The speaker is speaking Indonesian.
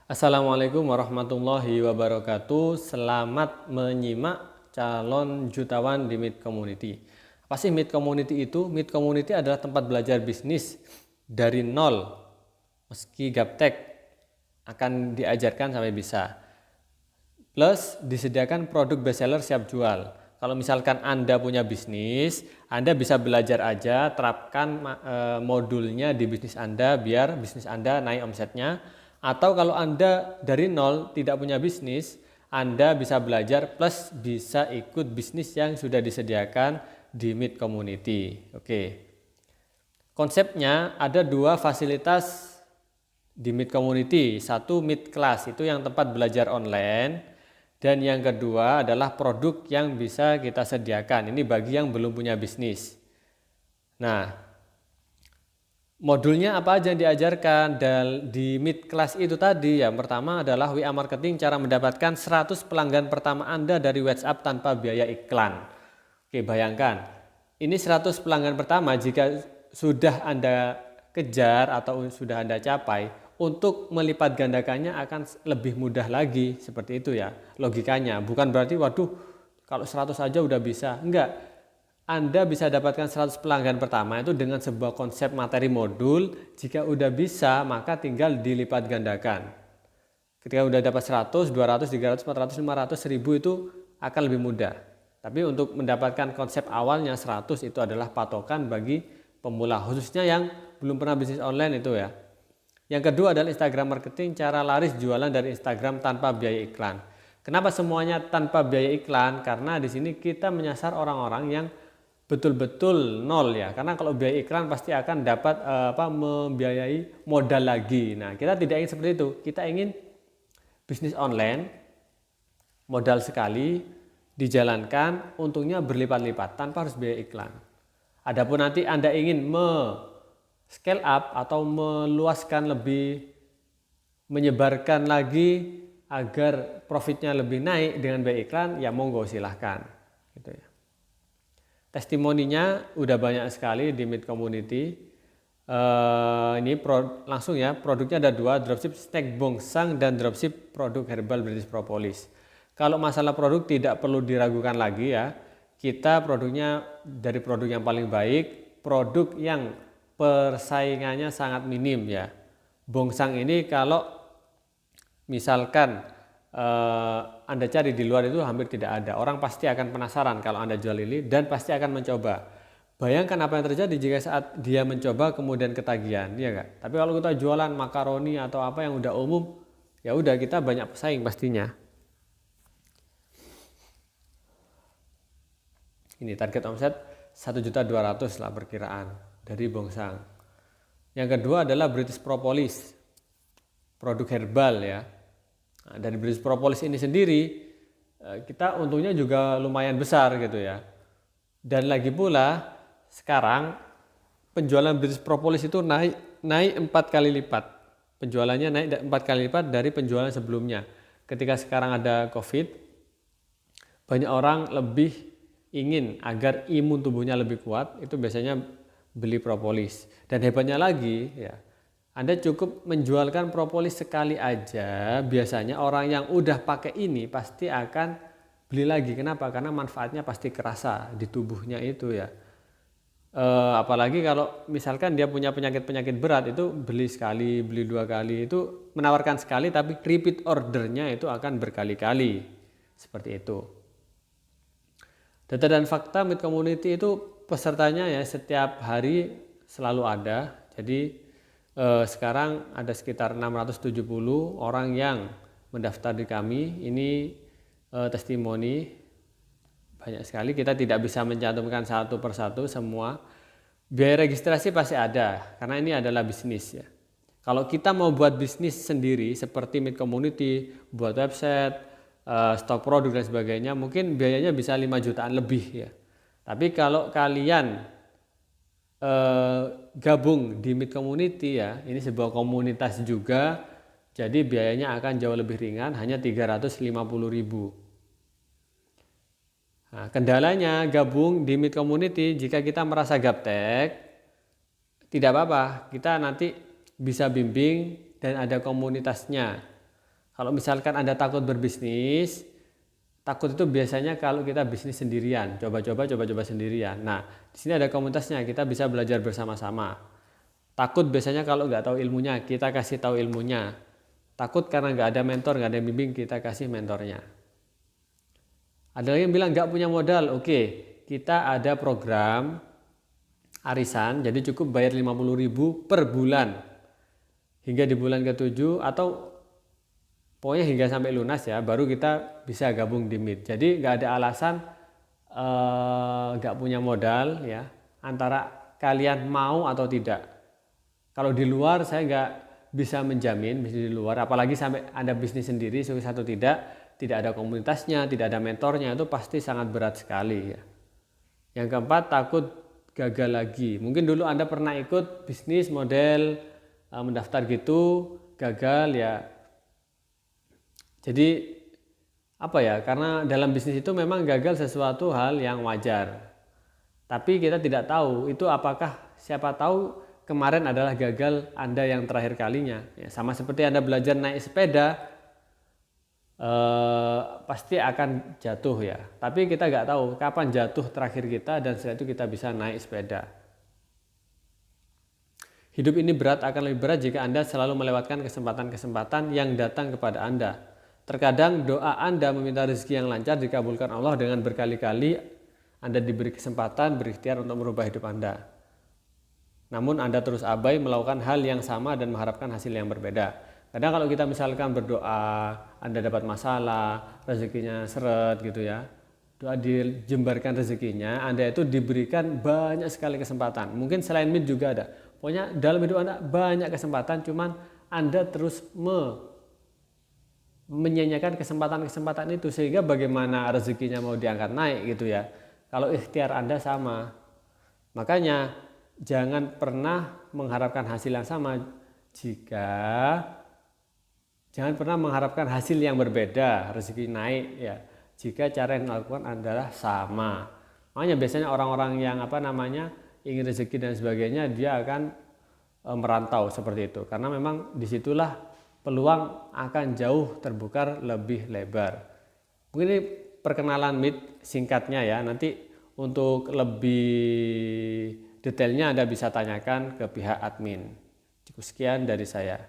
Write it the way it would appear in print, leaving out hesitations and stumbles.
Assalamualaikum warahmatullahi wabarakatuh. Selamat menyimak calon jutawan di Meet Community. Apa sih Meet Community itu? Meet Community adalah tempat belajar bisnis dari nol. Meski gaptek akan diajarkan sampai bisa. Plus disediakan produk bestseller siap jual. Kalau misalkan Anda punya bisnis, Anda bisa belajar aja, terapkan modulnya di bisnis Anda biar bisnis Anda naik omsetnya. Atau kalau Anda dari nol tidak punya bisnis, Anda bisa belajar plus bisa ikut bisnis yang sudah disediakan di Meet Community. Oke. Konsepnya ada dua fasilitas di Meet Community. Satu Meet Class, itu yang tempat belajar online. Dan yang kedua adalah produk yang bisa kita sediakan. Ini bagi yang belum punya bisnis. Nah, modulnya apa aja yang diajarkan di Meet Class itu tadi? Yang pertama adalah WA Marketing, cara mendapatkan 100 pelanggan pertama Anda dari WhatsApp tanpa biaya iklan. Oke, bayangkan. Ini 100 pelanggan pertama jika sudah Anda kejar atau sudah Anda capai, untuk melipat gandakannya akan lebih mudah lagi, seperti itu ya logikanya. Bukan berarti waduh kalau 100 aja udah bisa, enggak. Anda bisa dapatkan 100 pelanggan pertama itu dengan sebuah konsep materi modul. Jika udah bisa maka tinggal dilipat gandakan. Ketika udah dapat 100, 200, 300, 400, 500, 1000 itu akan lebih mudah. Tapi untuk mendapatkan konsep awalnya 100 itu adalah patokan bagi pemula, khususnya yang belum pernah bisnis online itu ya. Yang kedua adalah Instagram marketing, cara laris jualan dari Instagram tanpa biaya iklan. Kenapa semuanya tanpa biaya iklan? Karena di sini kita menyasar orang-orang yang betul-betul nol ya. Karena kalau biaya iklan pasti akan dapat membiayai modal lagi. Nah, kita tidak ingin seperti itu. Kita ingin bisnis online modal sekali dijalankan, untungnya berlipat-lipat tanpa harus biaya iklan. Adapun nanti Anda ingin scale up atau meluaskan lebih, menyebarkan lagi agar profitnya lebih naik dengan biaya iklan, ya monggo silahkan gitu ya. Testimoninya udah banyak sekali di Meet Community. Ini langsung ya, produknya ada dua, dropship snack bongsang dan dropship produk herbal British Propolis. Kalau masalah produk tidak perlu diragukan lagi ya, kita produknya dari produk yang paling baik, produk yang persaingannya sangat minim ya. Bongsang ini kalau misalkan Anda cari di luar itu hampir tidak ada. Orang pasti akan penasaran kalau Anda jual ini dan pasti akan mencoba. Bayangkan apa yang terjadi jika saat dia mencoba kemudian ketagihan, ya enggak? Tapi kalau kita jualan makaroni atau apa yang udah umum, ya udah kita banyak pesaing pastinya. Ini target omset 1.200.000 lah perkiraan dari bongsang. Yang kedua adalah British Propolis, produk herbal ya. Nah, dari British Propolis ini sendiri kita untungnya juga lumayan besar gitu ya. Dan lagi pula sekarang penjualan British Propolis itu naik 4 kali lipat. Penjualannya naik 4 kali lipat dari penjualan sebelumnya. Ketika sekarang ada COVID, banyak orang lebih ingin agar imun tubuhnya lebih kuat, itu biasanya beli propolis. Dan hebatnya lagi ya, Anda cukup menjualkan propolis sekali aja, biasanya orang yang udah pakai ini pasti akan beli lagi. Kenapa? Karena manfaatnya pasti kerasa di tubuhnya itu ya. Apalagi kalau misalkan dia punya penyakit-penyakit berat, itu beli sekali, beli 2 kali, itu menawarkan sekali tapi repeat ordernya itu akan berkali-kali. Seperti itu. Data dan fakta Meet Community itu pesertanya ya setiap hari selalu ada. Jadi sekarang ada sekitar 670 orang yang mendaftar di kami. Ini testimoni banyak sekali. Kita tidak bisa mencantumkan satu persatu semua. Biaya registrasi pasti ada karena ini adalah bisnis ya. Kalau kita mau buat bisnis sendiri seperti Meet Community, buat website, stok produk dan sebagainya, mungkin biayanya bisa 5 jutaan lebih ya. Tapi kalau kalian gabung di Meet Community ya, ini sebuah komunitas juga, jadi biayanya akan jauh lebih ringan, hanya 350.000. Nah, kendalanya gabung di Meet Community, jika kita merasa gaptek, tidak apa-apa, kita nanti bisa bimbing dan ada komunitasnya. Kalau misalkan Anda takut berbisnis, takut itu biasanya kalau kita bisnis sendirian, coba-coba sendirian. Nah, di sini ada komunitasnya, kita bisa belajar bersama-sama. Takut biasanya kalau nggak tahu ilmunya, kita kasih tahu ilmunya. Takut karena nggak ada mentor, nggak ada yang bimbing, kita kasih mentornya. Ada lagi yang bilang nggak punya modal, oke, kita ada program arisan, jadi cukup bayar 50.000 per bulan. Hingga di bulan ke-7 atau pokoknya hingga sampai lunas ya, baru kita bisa gabung di MIT. Jadi nggak ada alasan nggak punya modal ya, antara kalian mau atau tidak. Kalau di luar saya nggak bisa menjamin bisnis di luar, apalagi sampai Anda bisnis sendiri sukses atau tidak ada komunitasnya, tidak ada mentornya, itu pasti sangat berat sekali ya. Yang keempat, takut gagal lagi. Mungkin dulu Anda pernah ikut bisnis model mendaftar gitu, gagal ya. Jadi apa ya, karena dalam bisnis itu memang gagal sesuatu hal yang wajar. Tapi kita tidak tahu itu apakah, siapa tahu kemarin adalah gagal Anda yang terakhir kalinya. Ya, sama seperti Anda belajar naik sepeda, pasti akan jatuh ya. Tapi kita nggak tahu kapan jatuh terakhir kita dan setelah itu kita bisa naik sepeda. Hidup ini berat, akan lebih berat jika Anda selalu melewatkan kesempatan-kesempatan yang datang kepada Anda. Terkadang doa Anda meminta rezeki yang lancar dikabulkan Allah dengan berkali-kali Anda diberi kesempatan berikhtiar untuk merubah hidup Anda. Namun Anda terus abai melakukan hal yang sama dan mengharapkan hasil yang berbeda. Kadang kalau kita misalkan berdoa, Anda dapat masalah, rezekinya seret gitu ya. Doa dijembarkan rezekinya, Anda itu diberikan banyak sekali kesempatan. Mungkin selain MIT juga ada. Pokoknya dalam hidup Anda banyak kesempatan, cuman Anda terus menyanyikan kesempatan-kesempatan itu, sehingga bagaimana rezekinya mau diangkat naik gitu ya, kalau ikhtiar Anda sama. Makanya jangan pernah mengharapkan hasil yang sama, jangan pernah mengharapkan hasil yang berbeda, rezeki naik ya, jika cara yang dilakukan adalah sama. Makanya biasanya orang-orang yang ingin rezeki dan sebagainya, dia akan merantau seperti itu, karena memang disitulah peluang akan jauh terbuka lebih lebar. Mungkin ini perkenalan MIT singkatnya ya. Nanti untuk lebih detailnya Anda bisa tanyakan ke pihak admin. Cukup sekian dari saya.